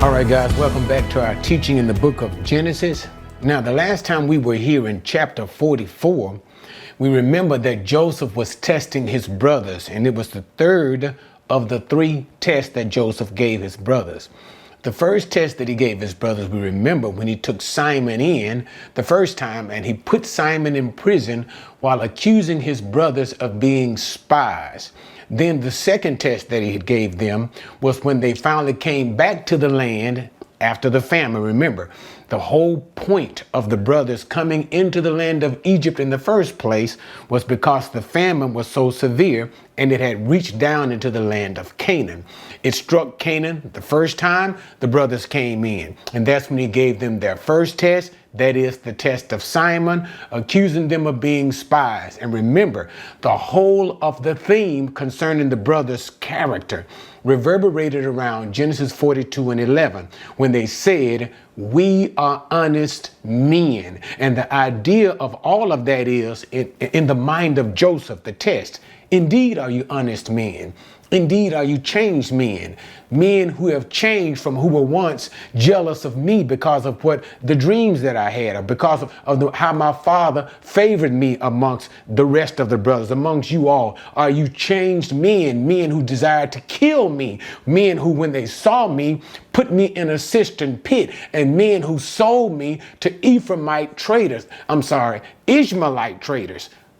All right, guys, welcome back to our teaching in the book of Genesis. Now, the last time we were here in chapter 44, we remember that Joseph was testing his brothers, and it was the third of the three tests that Joseph gave his brothers. The first test that he gave his brothers, we remember when he took Simon in the first time and he put Simon in prison while accusing his brothers of being spies. Then the second test that he gave them was when they finally came back to the land after the famine. Remember, the whole point of the brothers coming into the land of Egypt in the first place was because the famine was so severe and it had reached down into the land of Canaan. It struck Canaan the first time the brothers came in, and that's when he gave them their first test. That is the test of Simon, accusing them of being spies. And remember, the whole of the theme concerning the brothers' character reverberated around Genesis 42 and 11, when they said, "We are honest men." And the idea of all of that is, in the mind of Joseph, the test, indeed are you honest men? Indeed, are you changed men? Men who have changed from who were once jealous of me because of what the dreams that I had, or because of how my father favored me amongst the rest of the brothers, amongst you all. Are you changed men? Men who desired to kill me. Men who, when they saw me, put me in a cistern pit. And men who sold me to Ishmaelite traders.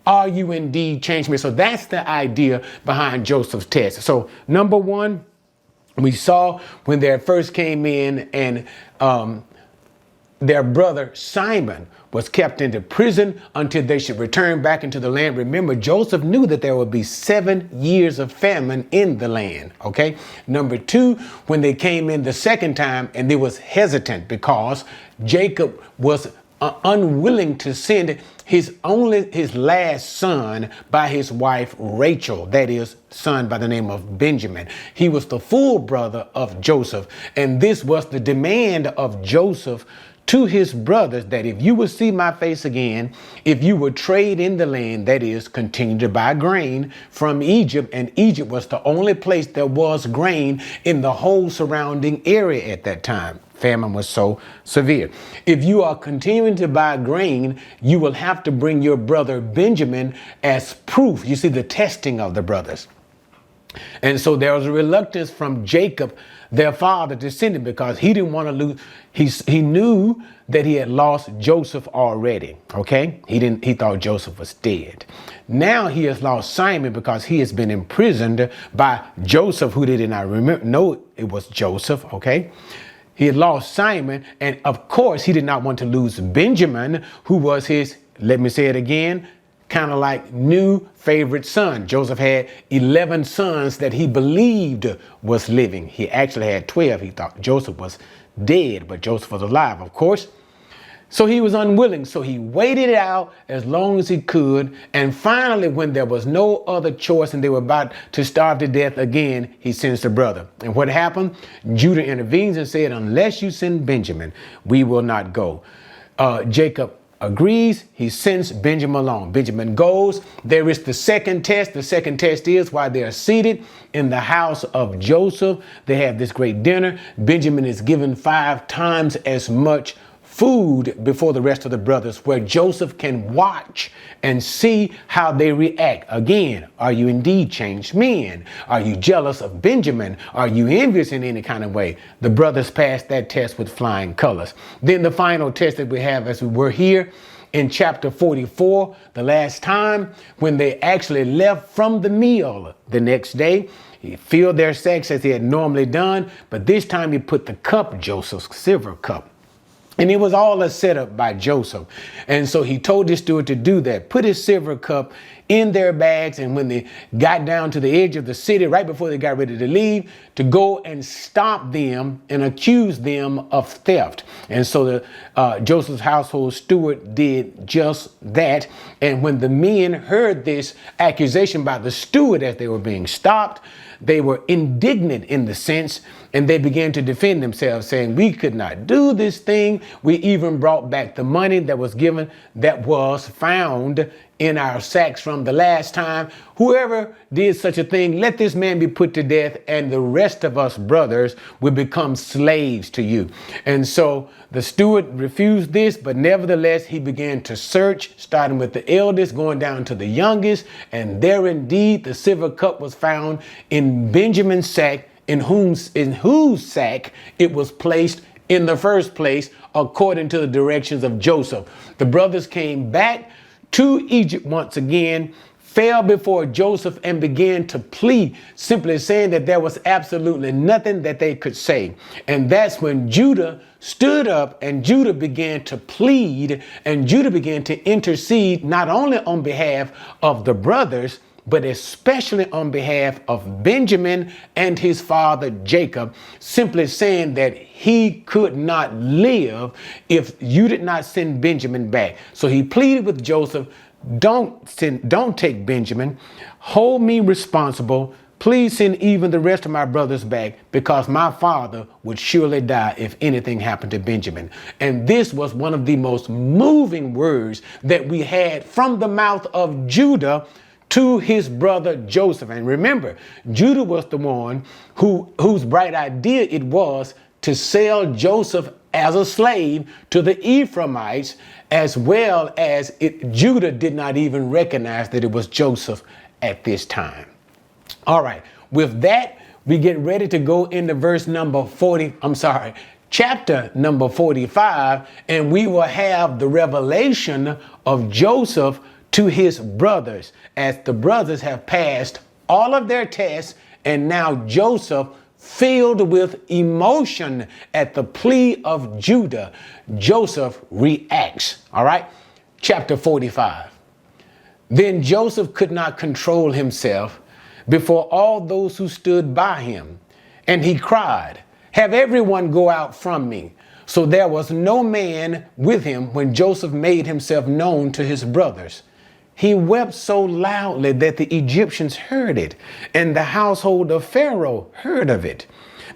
Are you indeed changed me? So that's the idea behind Joseph's test. So number one, we saw when they first came in and their brother Simon was kept into prison until they should return back into the land. Remember, Joseph knew that there would be 7 years of famine in the land. Okay. Number two, when they came in the second time, and they was hesitant because Jacob was unwilling to send his last son by his wife Rachel, that is, son by the name of Benjamin. He was the full brother of Joseph, and this was the demand of Joseph to his brothers, that if you would see my face again, if you would trade in the land, that is, continue to buy grain from Egypt, and Egypt was the only place there was grain in the whole surrounding area at that time. Famine was so severe. If you are continuing to buy grain, you will have to bring your brother Benjamin as proof. You see the testing of the brothers. And so there was a reluctance from Jacob, their father, to send him, because he didn't want to lose. He knew that he had lost Joseph already. Okay. He thought Joseph was dead. Now he has lost Simon because he has been imprisoned by Joseph, who did not know it was Joseph. Okay. He had lost Simon, and of course he did not want to lose Benjamin, who was his, let me say it again, kind of like new favorite son. Joseph had 11 sons that he believed was living. He actually had 12. He thought Joseph was dead, but Joseph was alive, of course. So he was unwilling. So he waited it out as long as he could. And finally, when there was no other choice and they were about to starve to death again, he sends the brother. And what happened? Judah intervenes and said, unless you send Benjamin, we will not go. Jacob agrees. He sends Benjamin along. Benjamin goes. There is the second test. The second test is while they are seated in the house of Joseph, they have this great dinner. Benjamin is given 5 times as much food before the rest of the brothers, where Joseph can watch and see how they react. Again, are you indeed changed men? Are you jealous of Benjamin? Are you envious in any kind of way? The brothers passed that test with flying colors. Then the final test that we have, as we were here in chapter 44, the last time, when they actually left from the meal the next day, he filled their sacks as he had normally done, but this time he put the cup, Joseph's silver cup. And it was all a setup by Joseph. And so he told his steward to do that, put his silver cup in their bags. And when they got down to the edge of the city, right before they got ready to leave, to go and stop them and accuse them of theft. And so Joseph's household steward did just that. And when the men heard this accusation by the steward as they were being stopped, they were indignant in the sense, and they began to defend themselves, saying, we could not do this thing. We even brought back the money that was given, that was found in our sacks from the last time. Whoever did such a thing, let this man be put to death, and the rest of us brothers will become slaves to you. And so the steward refused this, but nevertheless he began to search, starting with the eldest, going down to the youngest. And there indeed the silver cup was found in Benjamin's sack, in whose sack it was placed in the first place, according to the directions of Joseph. The brothers came back to Egypt once again, fell before Joseph and began to plead, simply saying that there was absolutely nothing that they could say. And that's when Judah stood up and Judah began to plead, and Judah began to intercede, not only on behalf of the brothers, but especially on behalf of Benjamin and his father Jacob, simply saying that he could not live if you did not send Benjamin back. So he pleaded with Joseph, don't take Benjamin, hold me responsible. Please send even the rest of my brothers back, because my father would surely die if anything happened to Benjamin. And this was one of the most moving words that we had from the mouth of Judah to his brother Joseph. And remember, Judah was the one whose bright idea it was to sell Joseph as a slave to the Ephraimites, as well as Judah did not even recognize that it was Joseph at this time. All right, with that, we get ready to go into chapter number 45, and we will have the revelation of Joseph to his brothers, as the brothers have passed all of their tests, and now Joseph, filled with emotion at the plea of Judah, Joseph reacts. All right, chapter 45. Then Joseph could not control himself before all those who stood by him, and he cried, "Have everyone go out from me." So there was no man with him when Joseph made himself known to his brothers. He wept so loudly that the Egyptians heard it, and the household of Pharaoh heard of it.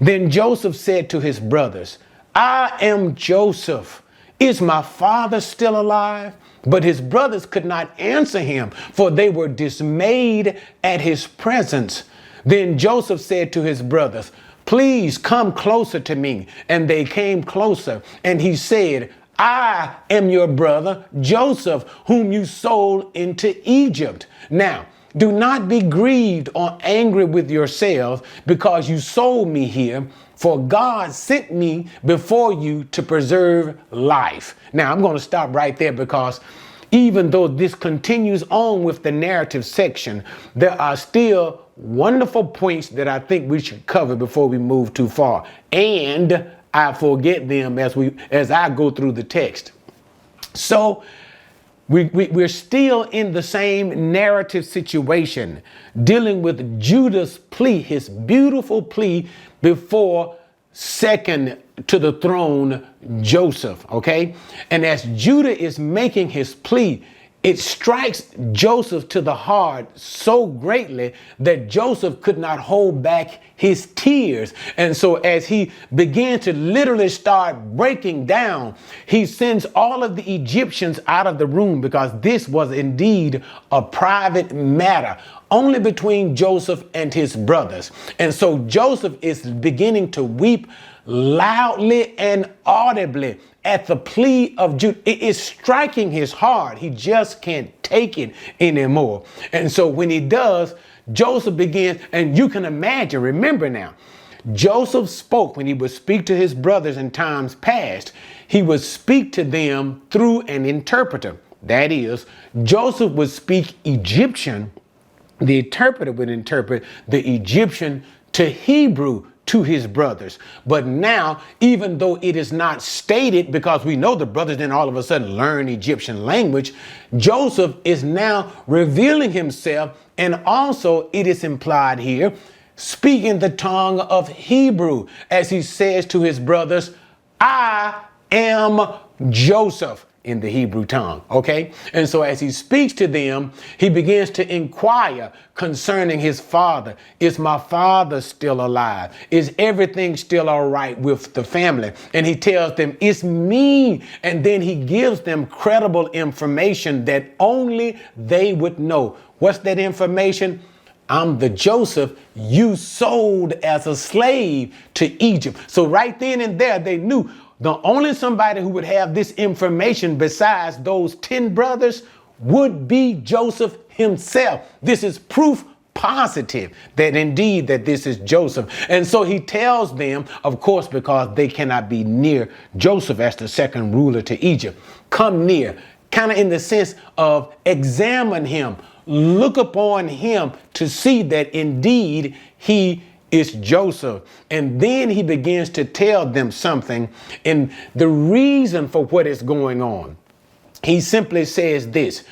Then Joseph said to his brothers, "I am Joseph. Is my father still alive?" But his brothers could not answer him, for they were dismayed at his presence. Then Joseph said to his brothers, "Please come closer to me." And they came closer, and he said, "I am your brother Joseph, whom you sold into Egypt. Now, do not be grieved or angry with yourselves because you sold me here, for God sent me before you to preserve life." Now, I'm going to stop right there, because even though this continues on with the narrative section, there are still wonderful points that I think we should cover before we move too far. And I forget them as I go through the text. So we're still in the same narrative situation, dealing with Judah's plea, his beautiful plea before second to the throne, Joseph. Okay. And as Judah is making his plea, it strikes Joseph to the heart so greatly that Joseph could not hold back his tears. And so as he began to literally start breaking down, he sends all of the Egyptians out of the room, because this was indeed a private matter only between Joseph and his brothers. And so Joseph is beginning to weep loudly and audibly at the plea of Judah. It is striking his heart. He just can't take it anymore. And so when he does, Joseph begins, and you can imagine, remember now, Joseph spoke when he would speak to his brothers in times past. He would speak to them through an interpreter. That is, Joseph would speak Egyptian. The interpreter would interpret the Egyptian to Hebrew to his brothers. But now, even though it is not stated, because we know the brothers didn't all of a sudden learn Egyptian language, Joseph is now revealing himself, and also it is implied here, speaking the tongue of Hebrew, as he says to his brothers, "I am Joseph." in the Hebrew tongue, okay? And so as he speaks to them, he begins to inquire concerning his father. Is my father still alive? Is everything still all right with the family? And he tells them, it's me. And then he gives them credible information that only they would know. What's that information? I'm the Joseph you sold as a slave to Egypt. So right then and there, they knew the only somebody who would have this information besides those 10 brothers would be Joseph himself. This is proof positive that indeed that this is Joseph. And so he tells them, of course, because they cannot be near Joseph as the second ruler to Egypt, come near, kind of in the sense of examine him, look upon him to see that indeed he is Joseph. And then he begins to tell them something and the reason for what is going on. He simply says this: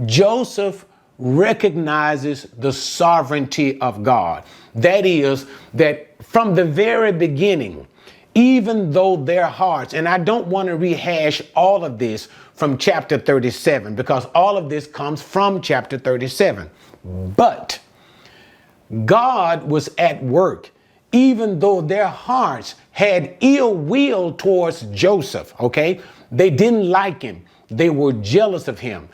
Joseph recognizes the sovereignty of God. That is, that from the very beginning, even though their hearts, and I don't want to rehash all of this from chapter 37, because all of this comes from chapter 37, but God was at work, even though their hearts had ill will towards Joseph, okay? They didn't like him. They were jealous of him,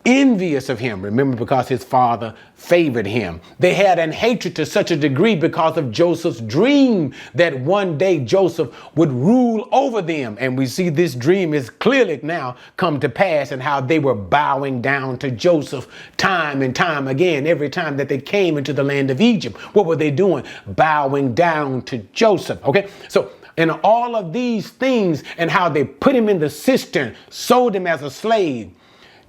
envious of him, remember, because his father favored him. They had an hatred to such a degree because of Joseph's dream that one day Joseph would rule over them. And we see this dream is clearly now come to pass, and how they were bowing down to Joseph time and time again. Every time that they came into the land of Egypt, what were they doing? Bowing down to Joseph. Okay, so in all of these things, and how they put him in the cistern, sold him as a slave,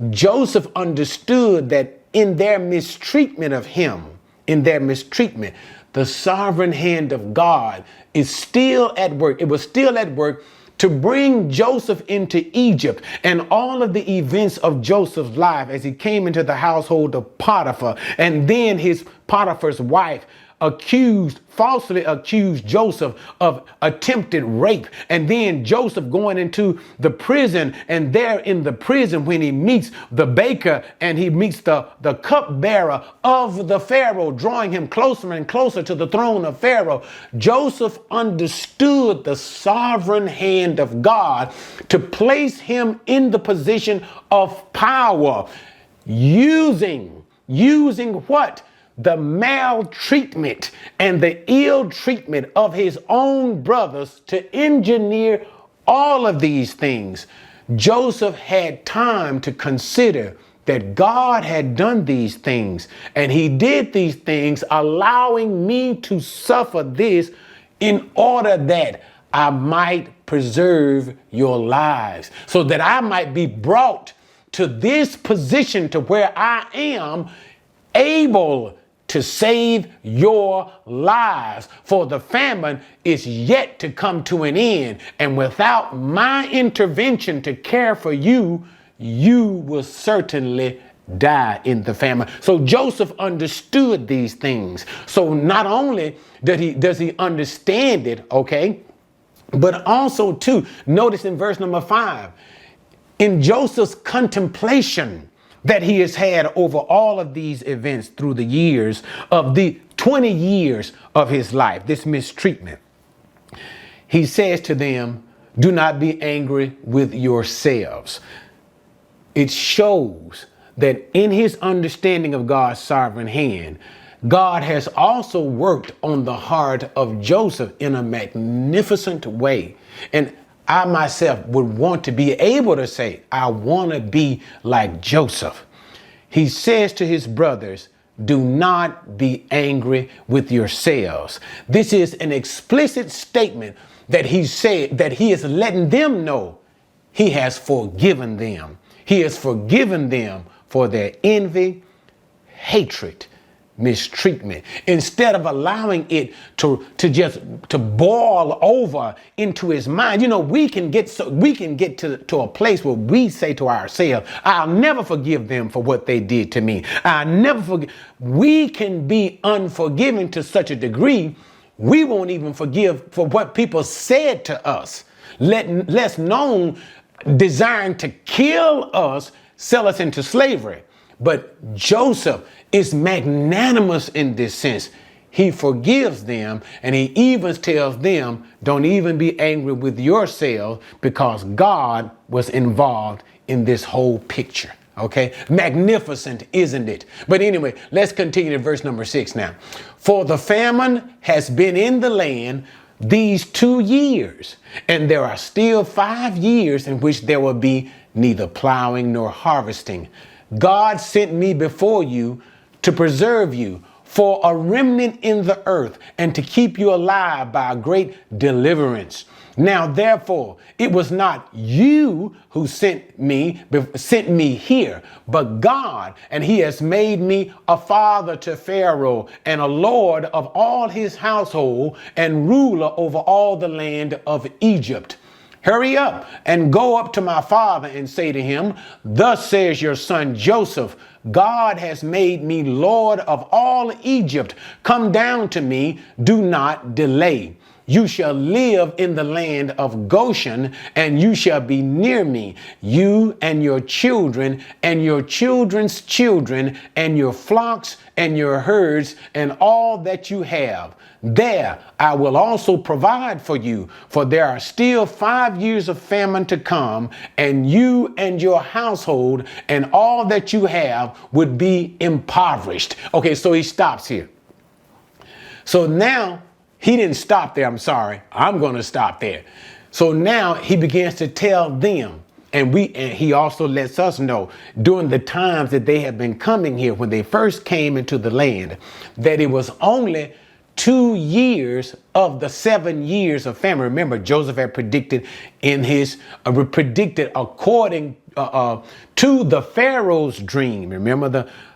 Joseph understood that in their mistreatment of him, the sovereign hand of God is still at work. It was still at work to bring Joseph into Egypt, and all of the events of Joseph's life as he came into the household of Potiphar, and then his Potiphar's wife falsely accused Joseph of attempted rape. And then Joseph going into the prison, and there in the prison when he meets the baker and he meets the cupbearer of the Pharaoh, drawing him closer and closer to the throne of Pharaoh, Joseph understood the sovereign hand of God to place him in the position of power, using what? The maltreatment and the ill treatment of his own brothers to engineer all of these things. Joseph had time to consider that God had done these things, and he did these things allowing me to suffer this in order that I might preserve your lives, so that I might be brought to this position to where I am able to save your lives. For the famine is yet to come to an end, and without my intervention to care for you, you will certainly die in the famine. So Joseph understood these things. So not only does he understand it, okay, but also too, notice in verse number 5, in Joseph's contemplation that he has had over all of these events through the years of the 20 years of his life, this mistreatment, he says to them, do not be angry with yourselves. It shows that in his understanding of God's sovereign hand, God has also worked on the heart of Joseph in a magnificent way. And I myself would want to be able to say, I want to be like Joseph. He says to his brothers, do not be angry with yourselves. This is an explicit statement that he said, that he is letting them know he has forgiven them. He has forgiven them for their envy, hatred, mistreatment, instead of allowing it to boil over into his mind. You know, we can get to a place where we say to ourselves, I'll never forgive them for what they did to me. I'll never forgive. We can be unforgiving to such a degree, we won't even forgive for what people said to us, less known desiring to kill us, sell us into slavery. But Joseph is magnanimous in this sense. He forgives them, and he even tells them, don't even be angry with yourselves, because God was involved in this whole picture. Okay, magnificent, isn't it? But anyway, let's continue to verse number 6 now. For the famine has been in the land these 2 years, and there are still 5 years in which there will be neither plowing nor harvesting. God sent me before you to preserve you for a remnant in the earth, and to keep you alive by a great deliverance. Now, therefore, it was not you who sent me here, but God, and he has made me a father to Pharaoh, and a lord of all his household, and ruler over all the land of Egypt. Hurry up and go up to my father and say to him, thus says your son Joseph, God has made me Lord of all Egypt. Come down to me, do not delay. You shall live in the land of Goshen, and you shall be near me, you and your children, and your children's children, and your flocks, and your herds, and all that you have. There I will also provide for you, for there are still 5 years of famine to come, and you and your household and all that you have would be impoverished. Okay, so he stops here. So now he didn't stop there. I'm sorry. I'm going to stop there. So now he begins to tell them, and he also lets us know during the times that they have been coming here, when they first came into the land, that it was only 2 years of the 7 years of famine. Remember, Joseph had predicted according to the Pharaoh's dream. Remember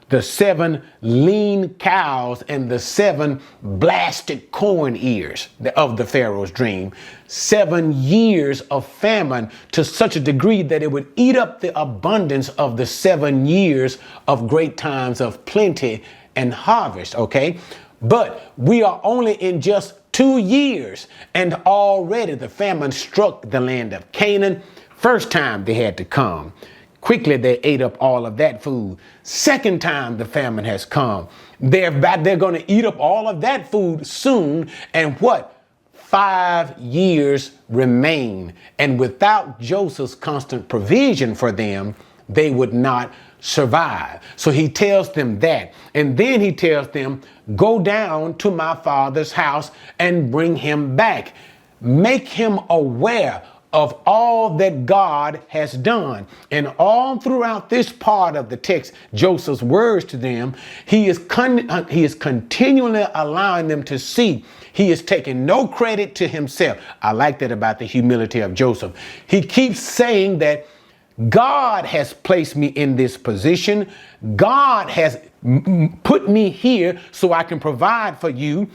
the 7 lean cows and the 7 blasted corn ears of the Pharaoh's dream. 7 years of famine, to such a degree that it would eat up the abundance of the 7 years of great times of plenty and harvest. Okay. But we are only in just 2 years, and already the famine struck the land of Canaan. First time they had to come. Quickly they ate up all of that food. Second time the famine has come. They're going to eat up all of that food soon. And what? 5 years remain. And without Joseph's constant provision for them, they would not survive. So he tells them that. And then he tells them, go down to my father's house and bring him back. Make him aware of all that God has done. And all throughout this part of the text, Joseph's words to them, he is continually allowing them to see he is taking no credit to himself. I like that about the humility of Joseph. He keeps saying that God has placed me in this position. God has put me here so I can provide for you.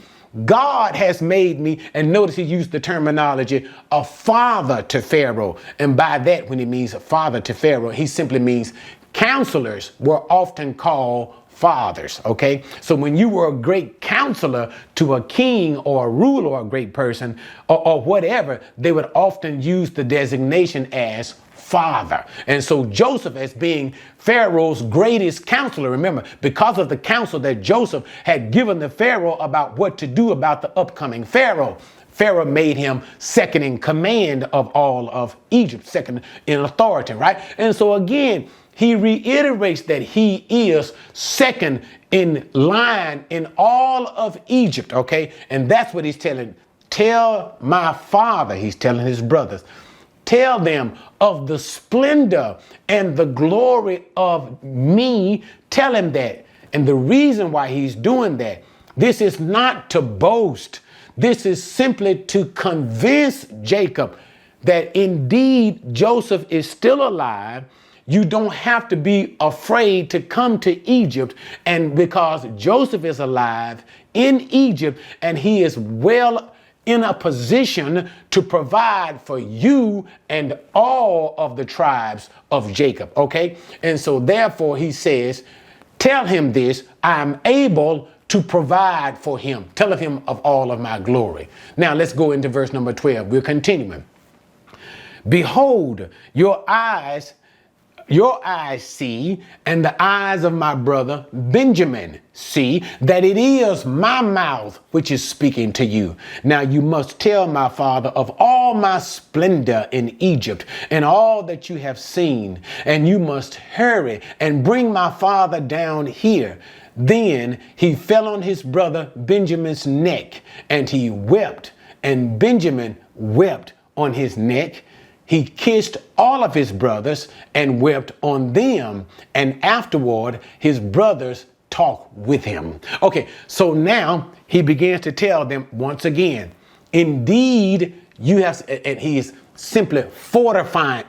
God has made me, and notice he used the terminology, a father to Pharaoh. And by that, when he means a father to Pharaoh, he simply means counselors were often called fathers. Okay, so when you were a great counselor to a king or a ruler or a great person or whatever, they would often use the designation as father. And so Joseph, as being Pharaoh's greatest counselor, remember, because of the counsel that Joseph had given the Pharaoh about what to do about the upcoming Pharaoh, Pharaoh made him second in command of all of Egypt, second in authority, right? And so again, he reiterates that he is second in line in all of Egypt, okay? And that's what he's telling. Tell my father, he's telling his brothers, tell them of the splendor and the glory of me. Tell him that. And the reason why he's doing that, this is not to boast. This is simply to convince Jacob that indeed Joseph is still alive. You don't have to be afraid to come to Egypt. And because Joseph is alive in Egypt and he is well in a position to provide for you and all of the tribes of Jacob. Okay. And so therefore he says, tell him this, I'm able to provide for him. Tell him of all of my glory. Now let's go into verse number 12. We're continuing. Behold, your eyes see, and the eyes of my brother Benjamin see, that it is my mouth which is speaking to you. Now you must tell my father of all my splendor in Egypt and all that you have seen, and you must hurry and bring my father down here. Then he fell on his brother Benjamin's neck, and he wept, and Benjamin wept on his neck. He kissed all of his brothers and wept on them. And afterward, his brothers talked with him. Okay, so now he begins to tell them once again, indeed, you have, and he is simply fortifying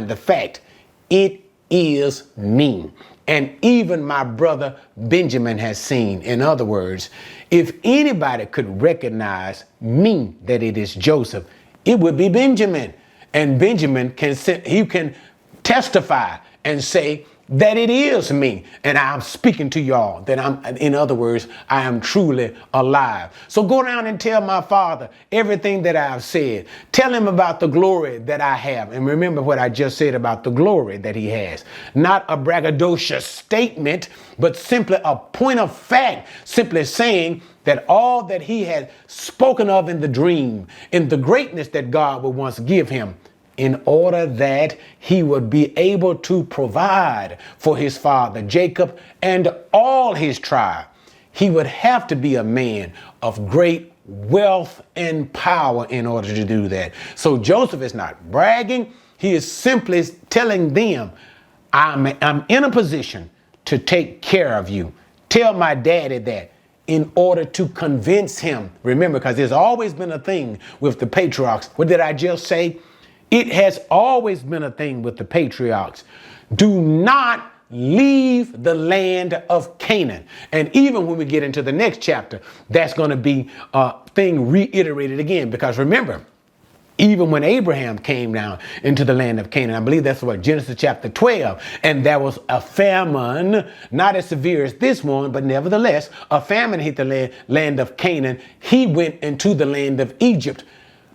the fact, it is me. And even my brother Benjamin has seen. In other words, if anybody could recognize me, that it is Joseph, it would be Benjamin. And Benjamin can testify and say that it is me. And I'm speaking to y'all that in other words, I am truly alive. So go down and tell my father everything that I've said. Tell him about the glory that I have. And remember what I just said about the glory that he has. Not a braggadocious statement, but simply a point of fact, simply saying that all that he had spoken of in the dream, in the greatness that God would once give him, in order that he would be able to provide for his father Jacob and all his tribe, he would have to be a man of great wealth and power in order to do that. So Joseph is not bragging. He is simply telling them, I'm in a position to take care of you. Tell my daddy that, in order to convince him. Remember, because there's always been a thing with the patriarchs. What did I just say? It has always been a thing with the patriarchs. Do not leave the land of Canaan. And even when we get into the next chapter, that's going to be a thing reiterated again. Because remember, even when Abraham came down into the land of Canaan, I believe that's what Genesis chapter 12, and there was a famine, not as severe as this one, but nevertheless, a famine hit the land of Canaan. He went into the land of Egypt,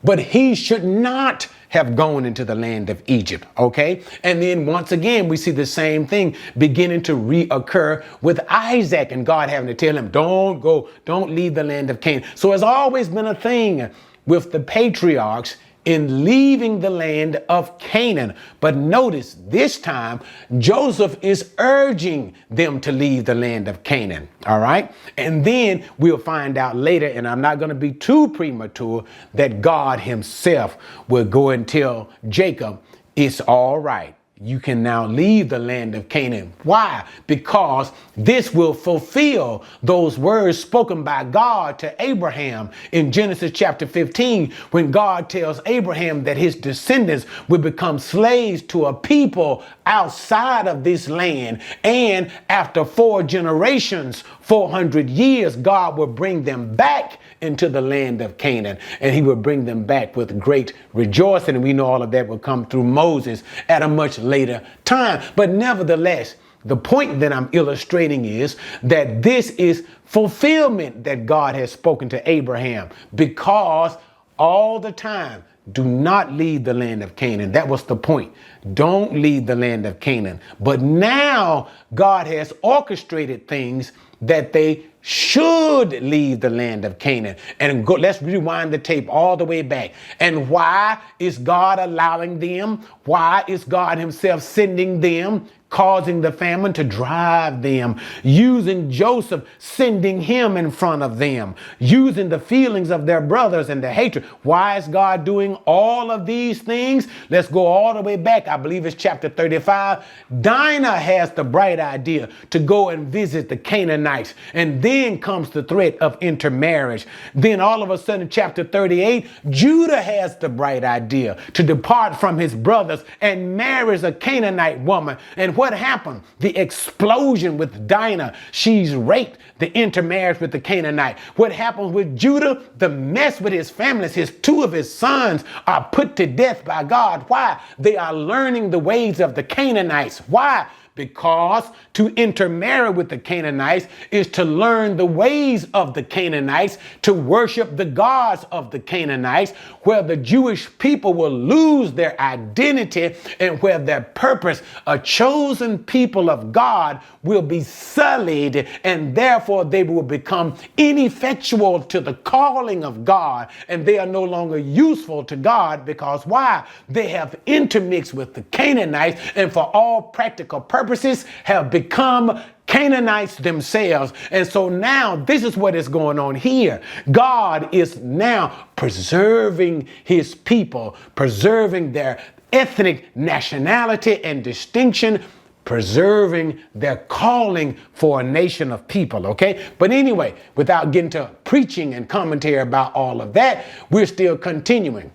but he should not have gone into the land of Egypt, okay? And then once again, we see the same thing beginning to reoccur with Isaac, and God having to tell him, don't leave the land of Canaan. So it's always been a thing with the patriarchs in leaving the land of Canaan. But notice this time, Joseph is urging them to leave the land of Canaan. All right. And then we'll find out later, and I'm not going to be too premature, that God himself will go and tell Jacob, it's all right. You can now leave the land of Canaan. Why? Because this will fulfill those words spoken by God to Abraham in Genesis chapter 15, when God tells Abraham that his descendants will become slaves to a people outside of this land. And after 4 generations, 400 years, God will bring them back into the land of Canaan, and he will bring them back with great rejoicing. And we know all of that will come through Moses at a much later time. But nevertheless, the point that I'm illustrating is that this is fulfillment that God has spoken to Abraham, because all the time, do not leave the land of Canaan. That was the point. Don't leave the land of Canaan. But now God has orchestrated things that they should leave the land of Canaan. And let's rewind the tape all the way back. And why is God allowing them? Why is God himself sending them? Causing the famine to drive them, using Joseph, sending him in front of them, using the feelings of their brothers and the hatred. Why is God doing all of these things? Let's go all the way back. I believe it's chapter 35. Dinah has the bright idea to go and visit the Canaanites. And then comes the threat of intermarriage. Then all of a sudden, chapter 38, Judah has the bright idea to depart from his brothers and marries a Canaanite woman. And what happened? The explosion with Dinah. She's raped, the intermarriage with the Canaanite. What happens with Judah? The mess with his families. Two of his sons are put to death by God. Why? They are learning the ways of the Canaanites. Why? Because to intermarry with the Canaanites is to learn the ways of the Canaanites, to worship the gods of the Canaanites, where the Jewish people will lose their identity and where their purpose, a chosen people of God, will be sullied, and therefore they will become ineffectual to the calling of God, and they are no longer useful to God. Because why? They have intermixed with the Canaanites, and for all practical purposes have become Canaanites themselves. And so now this is what is going on here. God is now preserving his people, preserving their ethnic nationality and distinction, preserving their calling for a nation of people, okay? But anyway, without getting to preaching and commentary about all of that, we're still continuing.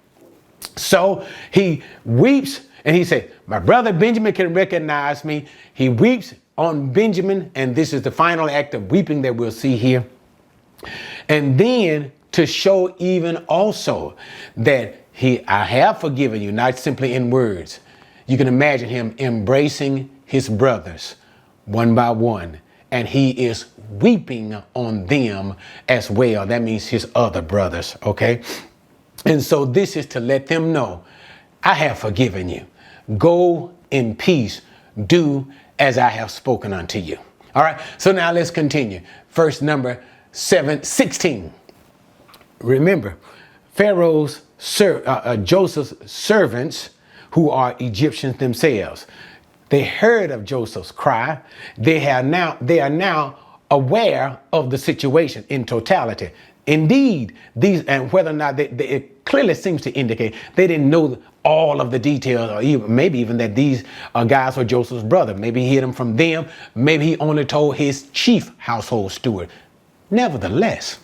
So he weeps and he said, my brother Benjamin can recognize me. He weeps on Benjamin, and this is the final act of weeping that we'll see here. And then to show even also that I have forgiven you, not simply in words. You can imagine him embracing his brothers one by one, and he is weeping on them as well. That means his other brothers, okay? And so this is to let them know, I have forgiven you. Go in peace. Do as I have spoken unto you. All right, so now let's continue. Verse number 16. Remember, Pharaoh's, Joseph's servants, who are Egyptians themselves, they heard of Joseph's cry. They are now aware of the situation in totality. Indeed, these, and whether or not it clearly seems to indicate they didn't know all of the details, or even maybe even that these guys were Joseph's brother. Maybe he hid them from them. Maybe he only told his chief household steward. Nevertheless,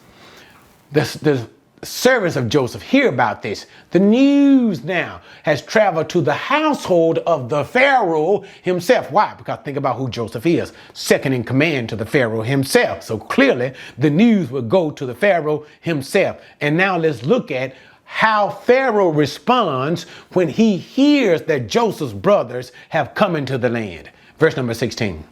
the servants of Joseph hear about this. The news now has traveled to the household of the Pharaoh himself. Why? Because think about who Joseph is, second in command to the Pharaoh himself. So clearly the news will go to the Pharaoh himself. And now let's look at how Pharaoh responds when he hears that Joseph's brothers have come into the land. Verse number 16.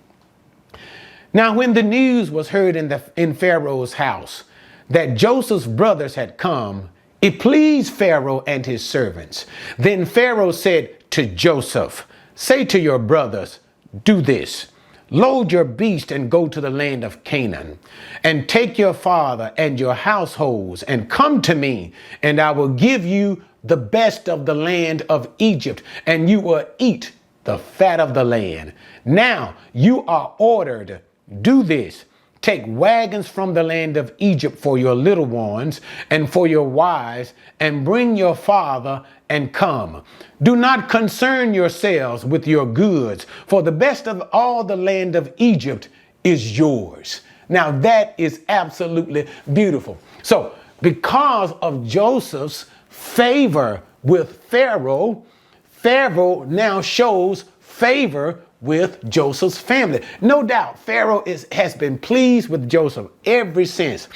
Now when the news was heard in Pharaoh's house that Joseph's brothers had come, it pleased Pharaoh and his servants. Then Pharaoh said to Joseph, say to your brothers, do this. Load your beast and go to the land of Canaan, and take your father and your households and come to me, and I will give you the best of the land of Egypt, and you will eat the fat of the land. Now you are ordered, do this. Take wagons from the land of Egypt for your little ones and for your wives, and bring your father and come. Do not concern yourselves with your goods, for the best of all the land of Egypt is yours. Now that is absolutely beautiful. So because of Joseph's favor with Pharaoh, Pharaoh now shows favor with Joseph's family. No doubt Pharaoh has been pleased with Joseph ever since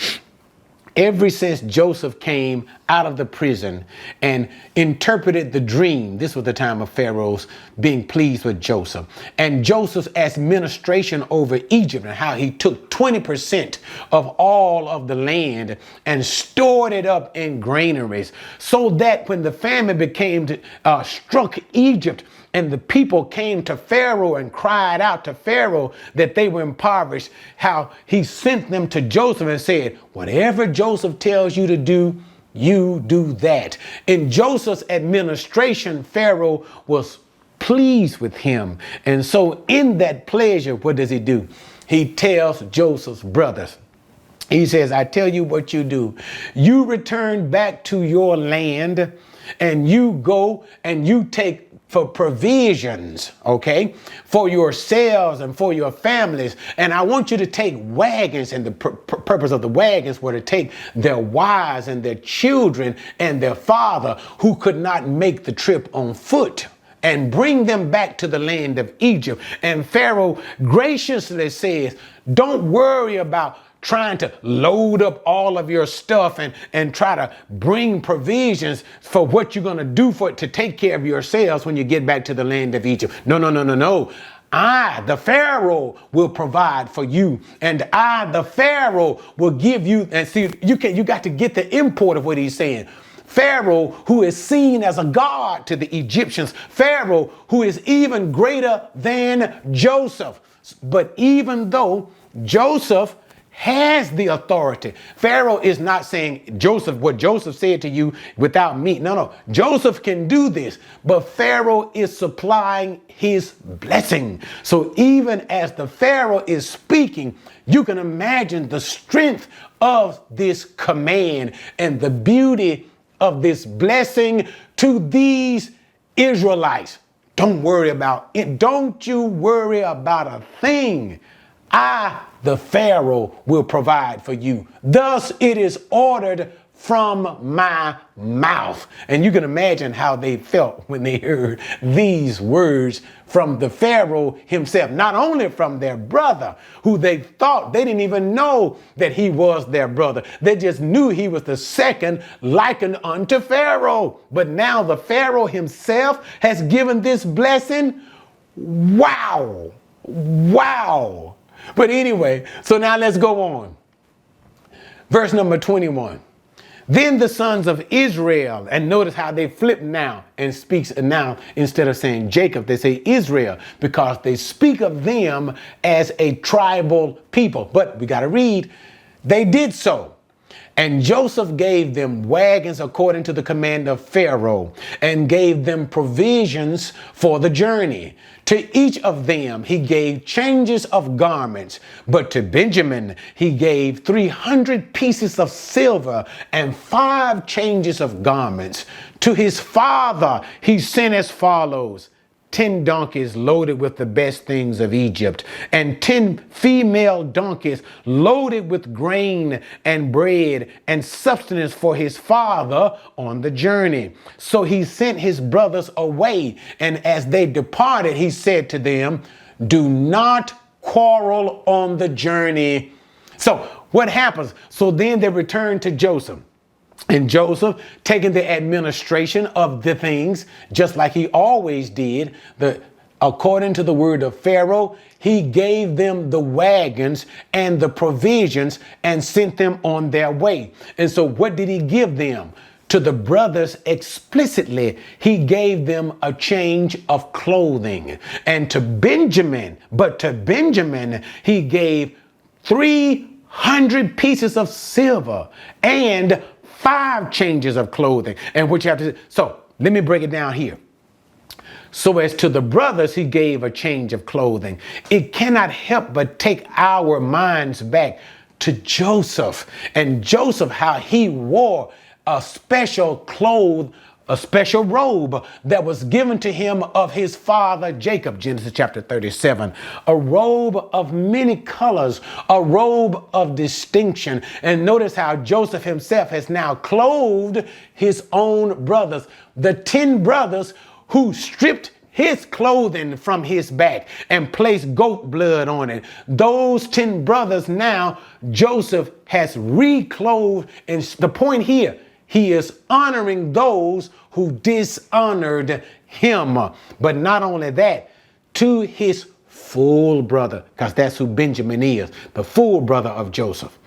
Joseph came out of the prison and interpreted the dream. This was the time of Pharaoh's being pleased with Joseph. And Joseph's administration over Egypt, and how he took 20% of all of the land and stored it up in granaries, so that when the famine struck Egypt, and the people came to Pharaoh and cried out to Pharaoh that they were impoverished, how he sent them to Joseph and said, whatever Joseph tells you to do, you do that. In Joseph's administration, Pharaoh was pleased with him. And so in that pleasure, what does he do? He tells Joseph's brothers, he says, I tell you what you do. You return back to your land, and you go and you take for provisions, okay, for yourselves and for your families. And I want you to take wagons, and the purpose of the wagons were to take their wives and their children and their father who could not make the trip on foot, and bring them back to the land of Egypt. And Pharaoh graciously says, don't worry about trying to load up all of your stuff and try to bring provisions for what you're going to do to take care of yourselves when you get back to the land of Egypt. No. I, the Pharaoh, will provide for you. And I, the Pharaoh, will give you. And see, you got to get the import of what he's saying. Pharaoh, who is seen as a god to the Egyptians. Pharaoh, who is even greater than Joseph. But even though Joseph has the authority, Pharaoh is not saying what Joseph said to you without me. No. Joseph can do this, but Pharaoh is supplying his blessing. So even as the Pharaoh is speaking, you can imagine the strength of this command and the beauty of this blessing to these Israelites. Don't worry about it. Don't you worry about a thing. I, the Pharaoh, will provide for you. Thus it is ordered from my mouth. And you can imagine how they felt when they heard these words from the Pharaoh himself, not only from their brother, who they thought, they didn't even know that he was their brother. They just knew he was the second likened unto Pharaoh. But now the Pharaoh himself has given this blessing. Wow. But anyway, so now let's go on. Verse number 21. Then the sons of Israel, and notice how they flip now and speaks now, instead of saying Jacob, they say Israel, because they speak of them as a tribal people. But we got to read, they did so. And Joseph gave them wagons according to the command of Pharaoh, and gave them provisions for the journey. To each of them he gave changes of garments, but to Benjamin he gave 300 pieces of silver and 5 changes of garments. To his father he sent as follows: 10 donkeys loaded with the best things of Egypt, and 10 female donkeys loaded with grain and bread and substance for his father on the journey. So he sent his brothers away, and as they departed, he said to them, do not quarrel on the journey. So what happens? So then they returned to Joseph. And Joseph, taking the administration of the things, just like he always did, according to the word of Pharaoh, he gave them the wagons and the provisions and sent them on their way. And so what did he give them? To the brothers explicitly, he gave them a change of clothing. And to Benjamin, he gave 300 pieces of silver and 5 changes of clothing. And which you have to, so let me break it down here. So as to the brothers, he gave a change of clothing. It cannot help but take our minds back to Joseph. And Joseph, how he wore a special robe that was given to him of his father Jacob, Genesis chapter 37, a robe of many colors, a robe of distinction. And notice how Joseph himself has now clothed his own brothers, the 10 brothers who stripped his clothing from his back and placed goat blood on it. Those 10 brothers now Joseph has reclothed. And the point here, he is honoring those who dishonored him. But not only that, to his full brother, because that's who Benjamin is, the full brother of Joseph,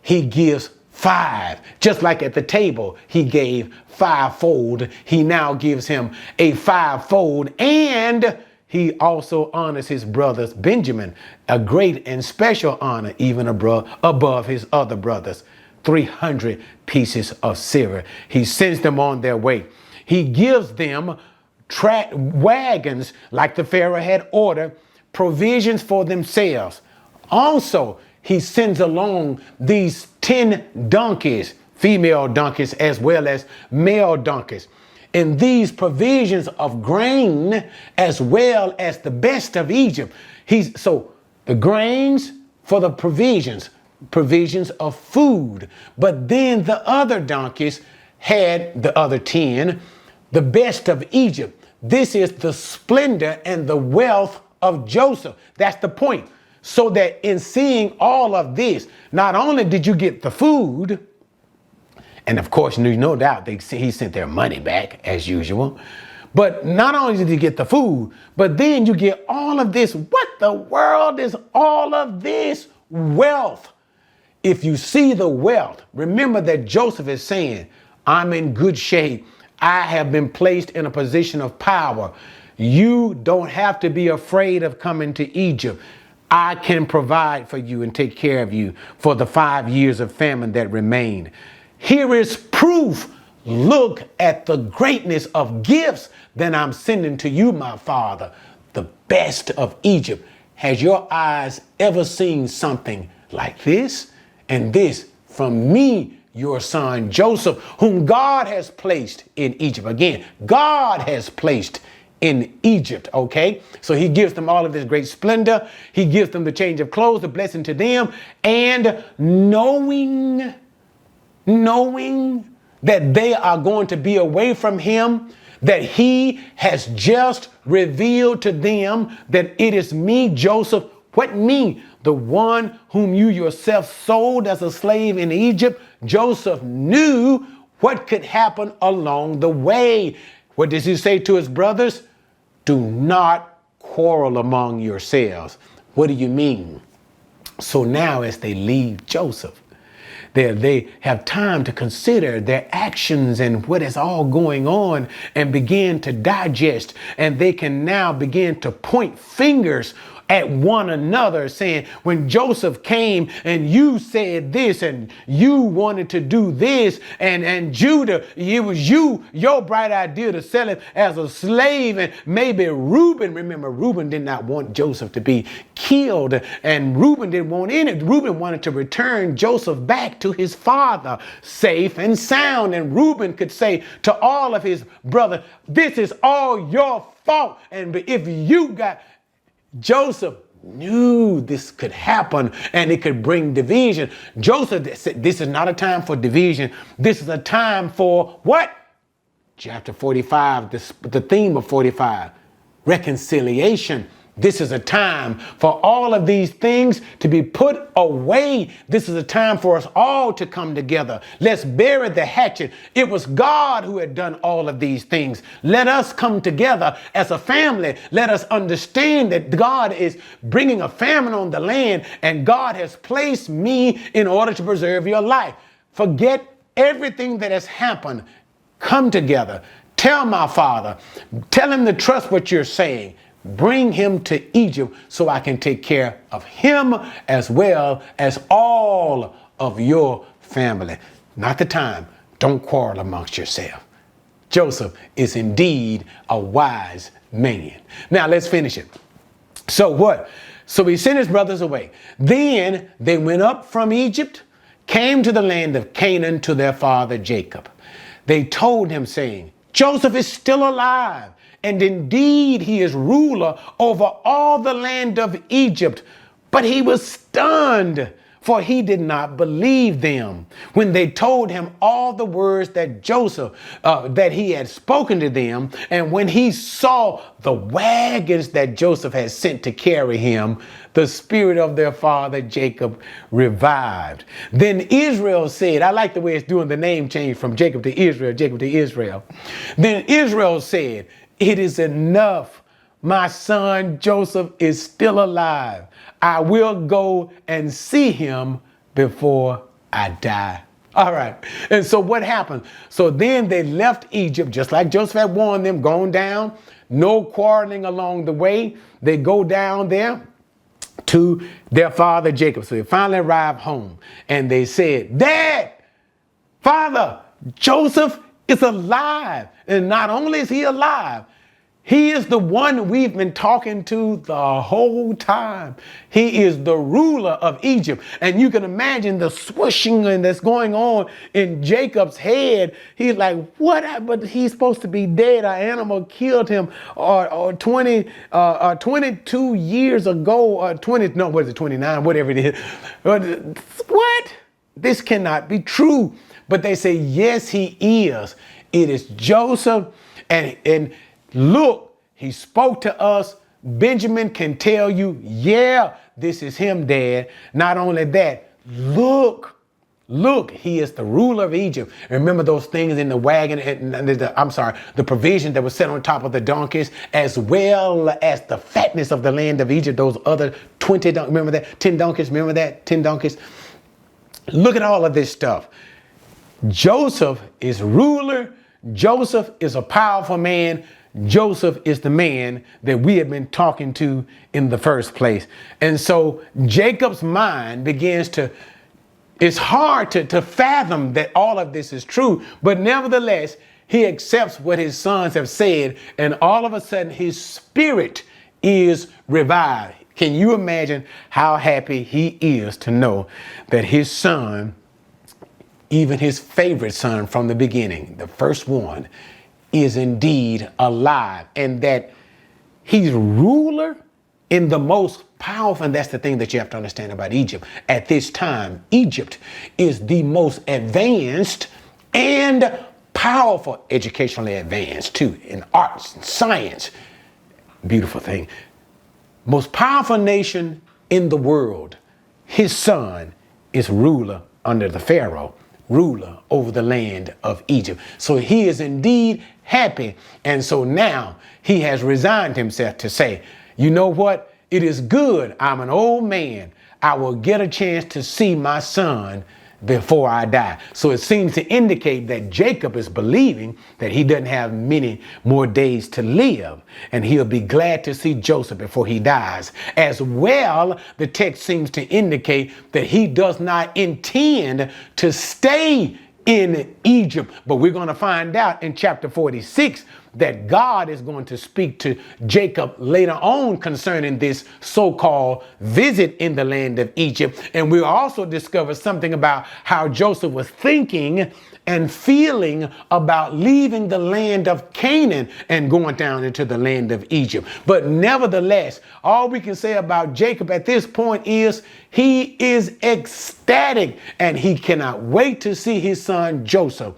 he gives 5. Just like at the table, he gave 5-fold. He now gives him a 5-fold, and he also honors his brothers, Benjamin, a great and special honor, even above his other brothers. 300 pieces of silver. He sends them on their way. He gives them wagons like the Pharaoh had ordered, provisions for themselves. Also, he sends along these 10 donkeys, female donkeys as well as male donkeys. And these provisions of grain as well as the best of Egypt. So the grains for the provisions of food. But then the other donkeys had, the other 10, the best of Egypt. This is the splendor and the wealth of Joseph. That's the point. So that in seeing all of this, not only did you get the food, and of course, no doubt he sent their money back as usual, But not only did you get the food, but then you get all of this. What the world is all of this wealth? If you see the wealth, remember that Joseph is saying, I'm in good shape. I have been placed in a position of power. You don't have to be afraid of coming to Egypt. I can provide for you and take care of you for the 5 years of famine that remain. Here is proof. Look at the greatness of gifts that I'm sending to you, my father, the best of Egypt. Has your eyes ever seen something like this? And this from me, your son Joseph, whom God has placed in Egypt. Again, God has placed in Egypt, okay? So he gives them all of this great splendor. He gives them the change of clothes, the blessing to them, and knowing that they are going to be away from him, that he has just revealed to them that it is me, Joseph. What me? The one whom you yourself sold as a slave in Egypt. Joseph knew what could happen along the way. What does he say to his brothers? Do not quarrel among yourselves. What do you mean? So now as they leave Joseph, they have time to consider their actions and what is all going on and begin to digest. And they can now begin to point fingers at one another, saying, when Joseph came and you said this and you wanted to do this, and Judah, it was your bright idea to sell him as a slave. And maybe Reuben, remember, Reuben did not want Joseph to be killed, and Reuben didn't want any. Reuben wanted to return Joseph back to his father safe and sound. And Reuben could say to all of his brothers, this is all your fault. And if you got Joseph knew this could happen and it could bring division. Joseph said, this is not a time for division. This is a time for what? Chapter 45, the theme of 45, reconciliation. This is a time for all of these things to be put away. This is a time for us all to come together. Let's bury the hatchet. It was God who had done all of these things. Let us come together as a family. Let us understand that God is bringing a famine on the land, and God has placed me in order to preserve your life. Forget everything that has happened. Come together. Tell my father. Tell him to trust what you're saying. Bring him to Egypt so I can take care of him as well as all of your family. Not the time. Don't quarrel amongst yourself. Joseph is indeed a wise man. Now let's finish it. So what? So he sent his brothers away. Then they went up from Egypt, came to the land of Canaan to their father Jacob. They told him, saying, Joseph is still alive. And indeed, he is ruler over all the land of Egypt. But he was stunned, for he did not believe them when they told him all the words that Joseph, that he had spoken to them. And when he saw the wagons that Joseph had sent to carry him, the spirit of their father Jacob revived. Then Israel said, I like the way it's doing the name change from Jacob to Israel, Jacob to Israel. Then Israel said, it is enough. My son Joseph is still alive. I will go and see him before I die. All right. And so what happened? So then they left Egypt, just like Joseph had warned them, going down, no quarreling along the way. They go down there to their father Jacob. So they finally arrived home and they said, Dad, Father, Joseph is alive. And not only is he alive, he is the one we've been talking to the whole time. He is the ruler of Egypt. And you can imagine the swooshing that's going on in Jacob's head. He's like, what? But he's supposed to be dead. An animal killed him or 22 years ago, or 29, whatever it is. What? This cannot be true. But they say, yes, he is. It is Joseph. And look, he spoke to us. Benjamin can tell you, yeah, this is him, Dad. Not only that, look Look, he is the ruler of Egypt. Remember those things in the wagon, the provision that was set on top of the donkeys, as well as the fatness of the land of Egypt. Those other 20 donkeys, remember that? 10 donkeys, remember that? 10 donkeys. Look at all of this stuff. Joseph is ruler. Joseph is a powerful man. Joseph is the man that we have been talking to in the first place. And so Jacob's mind begins to, it's hard to fathom that all of this is true, but nevertheless, he accepts what his sons have said, and all of a sudden his spirit is revived. Can you imagine how happy he is to know that his son, even his favorite son from the beginning, the first one, is indeed alive, and that he's ruler in the most powerful, and that's the thing that you have to understand about Egypt. At this time, Egypt is the most advanced and powerful, educationally advanced too, in arts and science. Beautiful thing. Most powerful nation in the world. His son is ruler under the Pharaoh, ruler over the land of Egypt. So he is indeed happy. And so now he has resigned himself to say, you know what? It is good. I'm an old man. I will get a chance to see my son before I die. So it seems to indicate that Jacob is believing that he doesn't have many more days to live, and he'll be glad to see Joseph before he dies. As well, the text seems to indicate that he does not intend to stay in Egypt. But we're going to find out in chapter 46 that God is going to speak to Jacob later on concerning this so-called visit in the land of Egypt. And we'll also discover something about how Joseph was thinking and feeling about leaving the land of Canaan and going down into the land of Egypt. But nevertheless, all we can say about Jacob at this point is he is ecstatic and he cannot wait to see his son Joseph.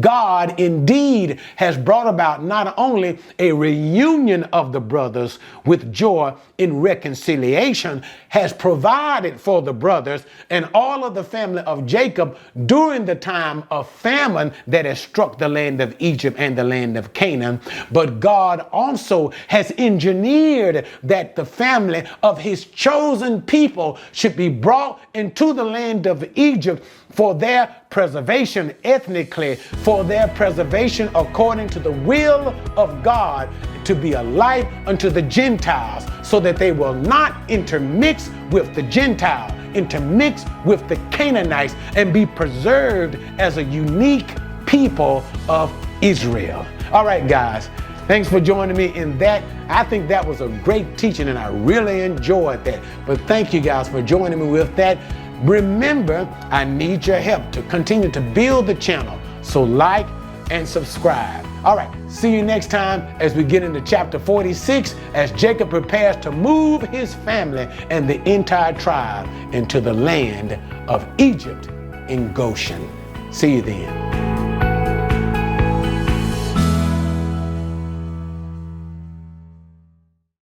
God indeed has brought about not only a reunion of the brothers with joy in reconciliation, has provided for the brothers and all of the family of Jacob during the time of famine that has struck the land of Egypt and the land of Canaan. But God also has engineered that the family of his chosen people should be brought into the land of Egypt for their preservation ethnically, for their preservation according to the will of God, to be a light unto the Gentiles, so that they will not intermix with the Gentile, intermix with the Canaanites, and be preserved as a unique people of Israel. All right, guys. Thanks for joining me in that. I think that was a great teaching and I really enjoyed that. But thank you guys for joining me with that. Remember, I need your help to continue to build the channel. So like and subscribe. All right, see you next time as we get into chapter 46 as Jacob prepares to move his family and the entire tribe into the land of Egypt in Goshen. See you then.